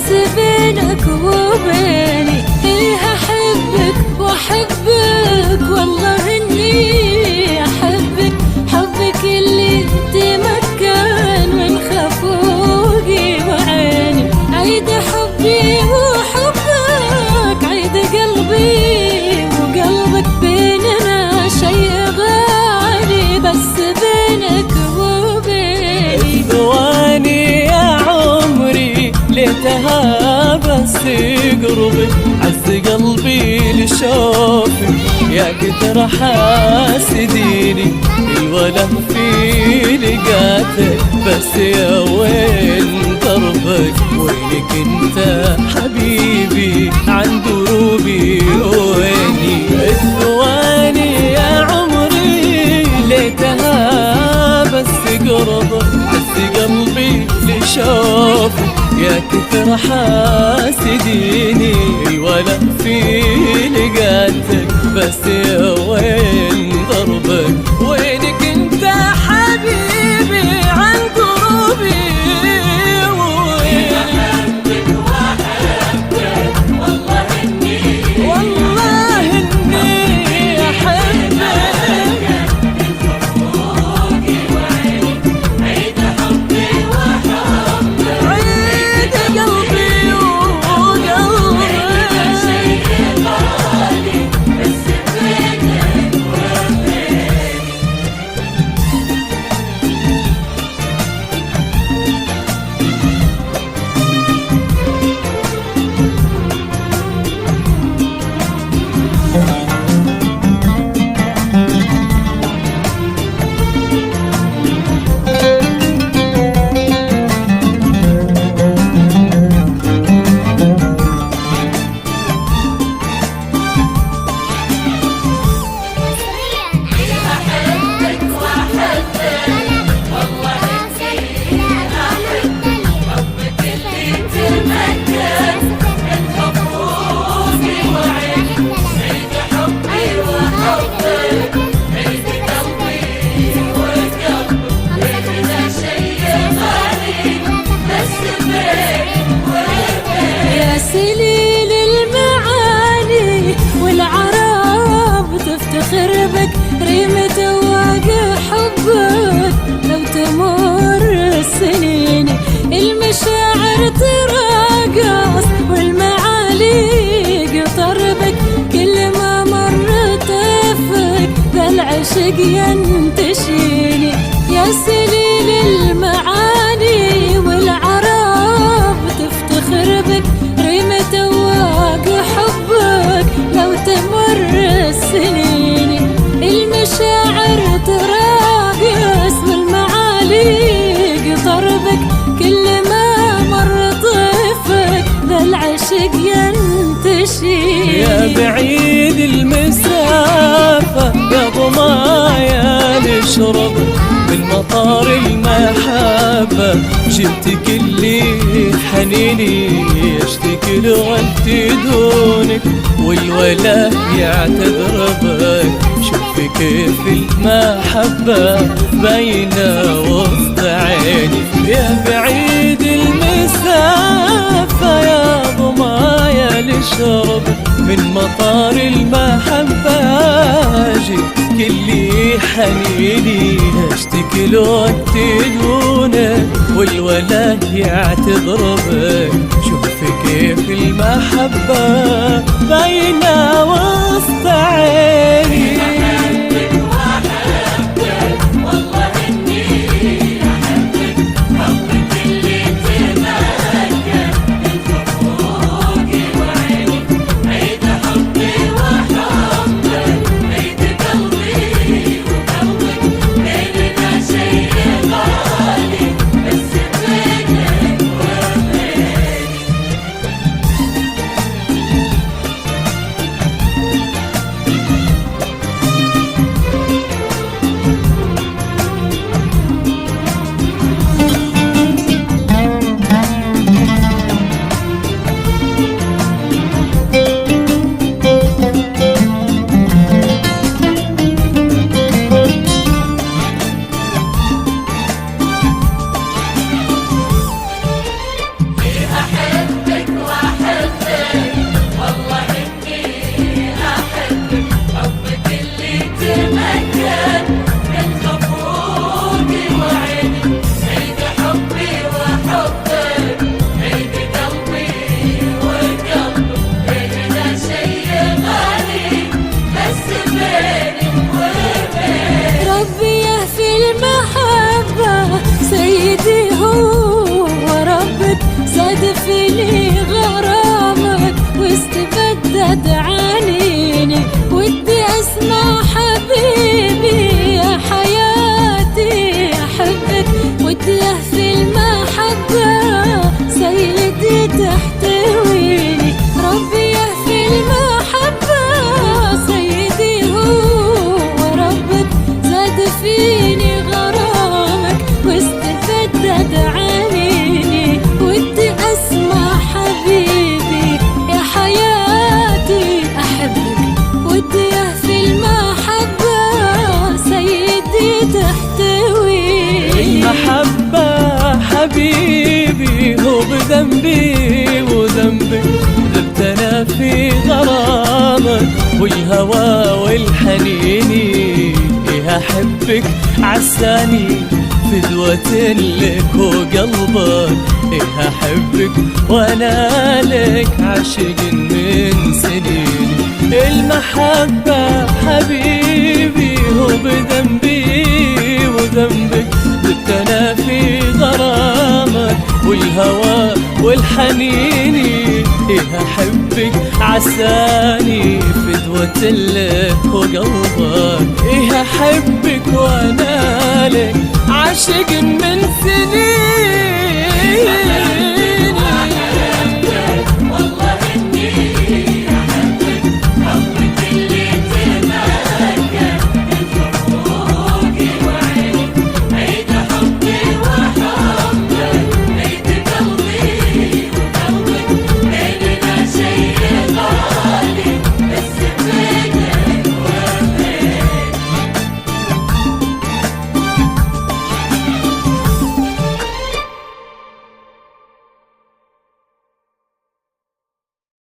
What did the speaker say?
بينك وبيني. إيه أحبك وأحبك والله إني أحبك، حبك اللي تمكن من خفوقي وعيني. عيد حبي وحبك، عيد قلبي وقلبك، بيننا شيء غالي بس بينك وبيني. ثواني يا عمري ليتها بس قربك، عز قلبي لشوفك يا قدر حاسديني. الولا في لقاتك بس يا وين دربك، وينك انت حبيبي عن دروبي ويني. الثواني يا عمري ليتها بس قربك، عز قلبي لشوفك يا كثر حاسديني. الولا في لقاتك بس يا وين ضربك، وينك انت حبيبي عن قربي والله اني احبك. سليل المعاني والعرب تفتخر بك، ريمة واقع حبك لو تمر السنين. المشاعر تراقص والمعالي قطربك، كل ما مر طيفك ذا العشق ينتشيني. يا سليل المعاني والعرب تفتخر بك، ريمة واقع حبك لو تمر السنين. المشاعر تراقص والمعالي قطربك، كل ما مر طيفك ذا العشق ينتشي. يا بعيد المسافة يا ضمايا نشرب من مطار المحبة، جبتك اللي حنيني يشتكي لوقت دونك، والولا يعتذر بك. شوفي كيف المحبة باينة وسط عيني. يا بعيد المسافة يا ضمايا لشرب من مطار المحبة، جبتك اللي حنيني اشتكي لوقت دونك، والولا يعتذر بك. شوفي كيف المحبة باينة وسط عيني. تدعانيني ودي اسمع حبيبي يا حياتي احبك ودي في المحبة سيدي تحتويني ربي في المحبة سيدي هو ربك زاد فيني غرامك واستفدت عنيني ودي اسمع حبيبي يا حياتي احبك ودي في المحبة سيدي تحتويني المحبة حبيبي هو بذنبي وذنبك ذبت انا في غرامك والهوى والحنيني إيه احبك عساني فدوة لك وقلبك إيه احبك وانا لك عاشق من سنين المحبة حبيبي هو بذنبي وذنبك ذبت انا في غرامك والهوى والحنيني إيه احبك عساني فدوة لك وقلبك إيه احبك وانا لك عاشق من سنين